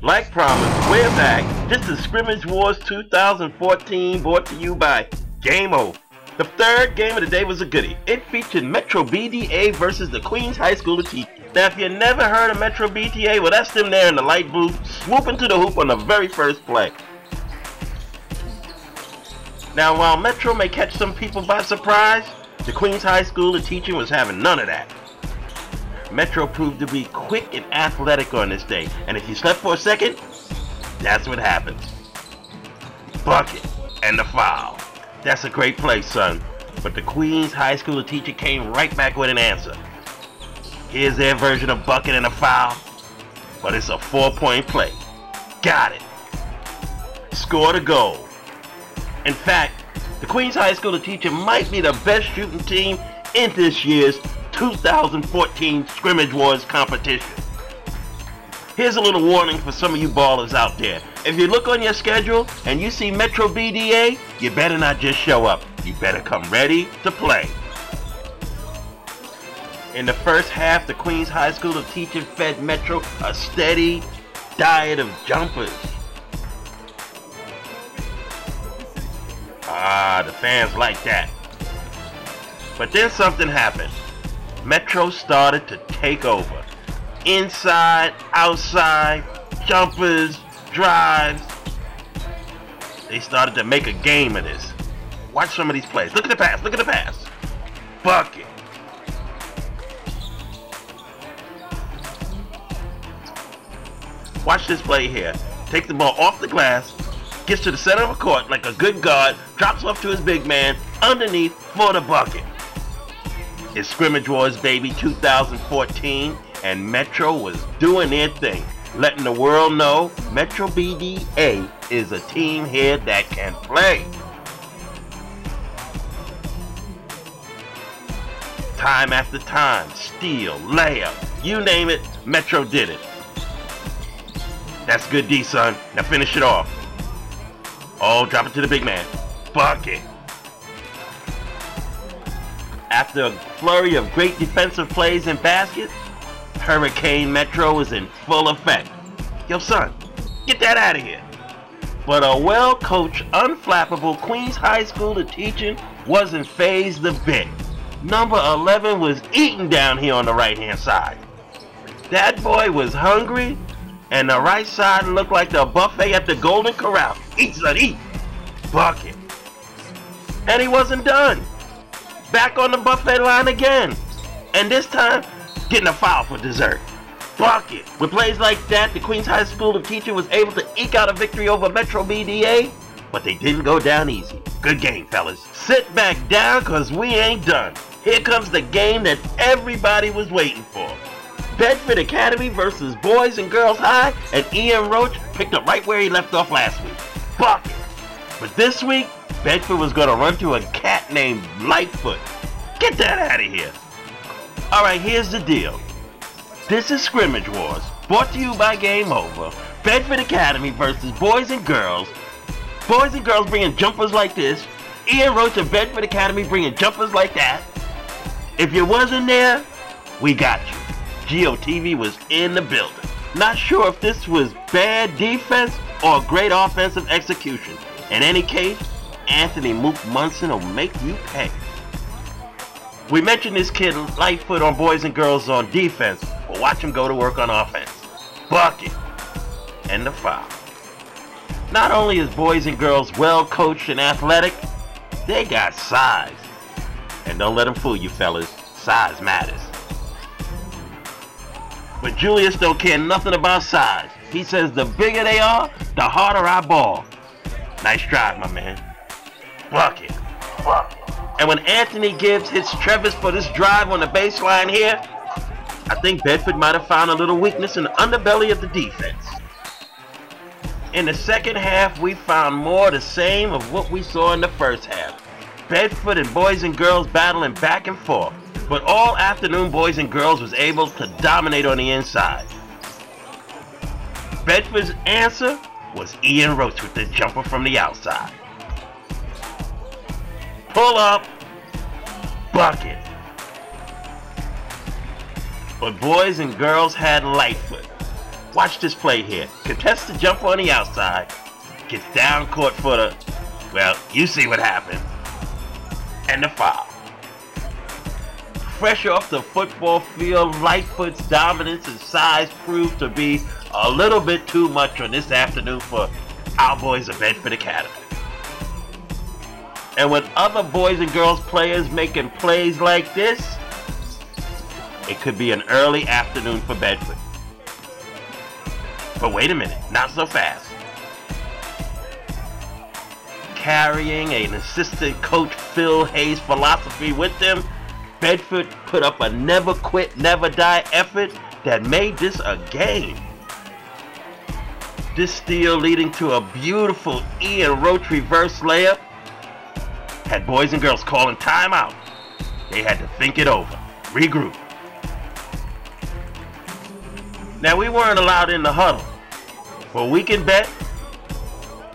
Like promised, we're back. This is Scrimmage Wars 2014, brought to you by Game Over. The third game of the day was a goodie. It featured Metro BDA versus the Queens High School of Teaching. Now, if you never heard of Metro BDA, well, that's them there in the light blue, swooping to the hoop on the very first play. Now, while Metro may catch some people by surprise, the Queens High School of Teaching was having none of that. Metro proved to be quick and athletic on this day, and if you slept for a second, that's what happens. Bucket and the foul. That's a great play, son, but the Queens High School of Teaching came right back with an answer. Here's their version of bucket and a foul, but it's a 4-point play. Got it. Scored a goal. In fact, the Queens High School of Teaching might be the best shooting team in this year's 2014 Scrimmage Wars competition. Here's a little warning for some of you ballers out there. If you look on your schedule and you see Metro BDA, you better not just show up. You better come ready to play. In the first half, the Queens High School of Teaching fed Metro a steady diet of jumpers. The fans like that. But then something happened. Metro started to take over. Inside, outside, jumpers, drives. They started to make a game of this. Watch some of these plays. Look at the pass, look at the pass. Bucket. Watch this play here. Take the ball off the glass, gets to the center of the court like a good guard, drops off to his big man, underneath for the bucket. It's Scrimmage Wars, baby, 2014, and Metro was doing their thing, letting the world know Metro BDA is a team here that can play. Time after time, steal, layup, you name it, Metro did it. That's good D, son. Now finish it off. Oh, drop it to the big man. Bucket. After a flurry of great defensive plays and baskets, Hurricane Metro was in full effect. Yo, son, get that out of here. But a well-coached, unflappable Queens High School of Teaching wasn't fazed a bit. Number 11 was eating down here on the right-hand side. That boy was hungry, and the right side looked like the buffet at the Golden Corral. Eat, son, eat. Bucket. And he wasn't done. Back on the buffet line again. And this time, getting a foul for dessert. Bucket. With plays like that, the Queens High School of Teaching was able to eke out a victory over Metro BDA, but they didn't go down easy. Good game, fellas. Sit back down, cause we ain't done. Here comes the game that everybody was waiting for. Bedford Academy versus Boys and Girls High, and Ian Roach picked up right where he left off last week. Bucket. But this week, Bedford was going to run to a cat named Lightfoot. Get that out of here. Alright, here's the deal. This is Scrimmage Wars, brought to you by Game Over. Bedford Academy versus Boys and Girls. Boys and Girls bringing jumpers like this. Ian Roach of Bedford Academy bringing jumpers like that. If you wasn't there, we got you. GOTV was in the building. Not sure if this was bad defense or great offensive execution. In any case, Anthony Mook Munson will make you pay. We mentioned this kid Lightfoot on Boys and Girls on defense, but watch him go to work on offense. Bucket. And the foul. Not only is Boys and Girls well coached and athletic, they got size. And don't let them fool you, fellas. Size matters. But Julius don't care nothing about size. He says the bigger they are, the harder I ball. Nice drive, my man. Bucket. And when Anthony Gibbs hits Trevis for this drive on the baseline here, I think Bedford might have found a little weakness in the underbelly of the defense. In the second half, we found more the same of what we saw in the first half. Bedford and Boys and Girls battling back and forth. But all afternoon, Boys and Girls was able to dominate on the inside. Bedford's answer was Ian Roach with the jumper from the outside. Pull up, bucket. But Boys and Girls had Lightfoot. Watch this play here. Contestant jump on the outside. Gets down court for the, well, you see what happened. And the foul. Fresh off the football field, Lightfoot's dominance and size proved to be a little bit too much on this afternoon for our boys of Bedford Academy. And with other boys and girls players making plays like this, it could be an early afternoon for Bedford. But wait a minute, not so fast. Carrying an assistant coach Phil Hayes' philosophy with them, Bedford put up a never quit, never die effort that made this a game. This steal leading to a beautiful Ian Roach reverse layup had boys and girls calling timeout. They had to think it over, regroup. Now we weren't allowed in the huddle, but we can bet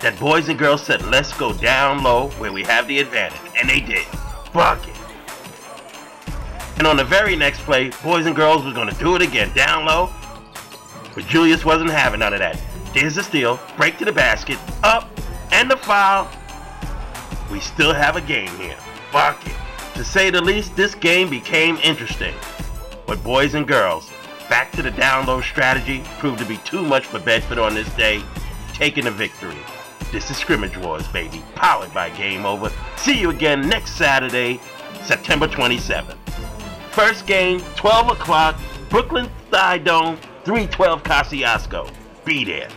that boys and girls said let's go down low where we have the advantage, and they did. Bucket. And on the very next play, boys and girls was going to do it again, down low, but Julius wasn't having none of that. There's the steal, break to the basket, up, and the foul. We still have a game here. Bucket. To say the least, this game became interesting. But boys and girls, back to the down low strategy proved to be too much for Bedford on this day, taking the victory. This is Scrimmage Wars, baby, powered by Game Over. See you again next Saturday, September 27th. First game, 12 o'clock, Brooklyn Stuy Dome, 312 Kosciuszko. Be there.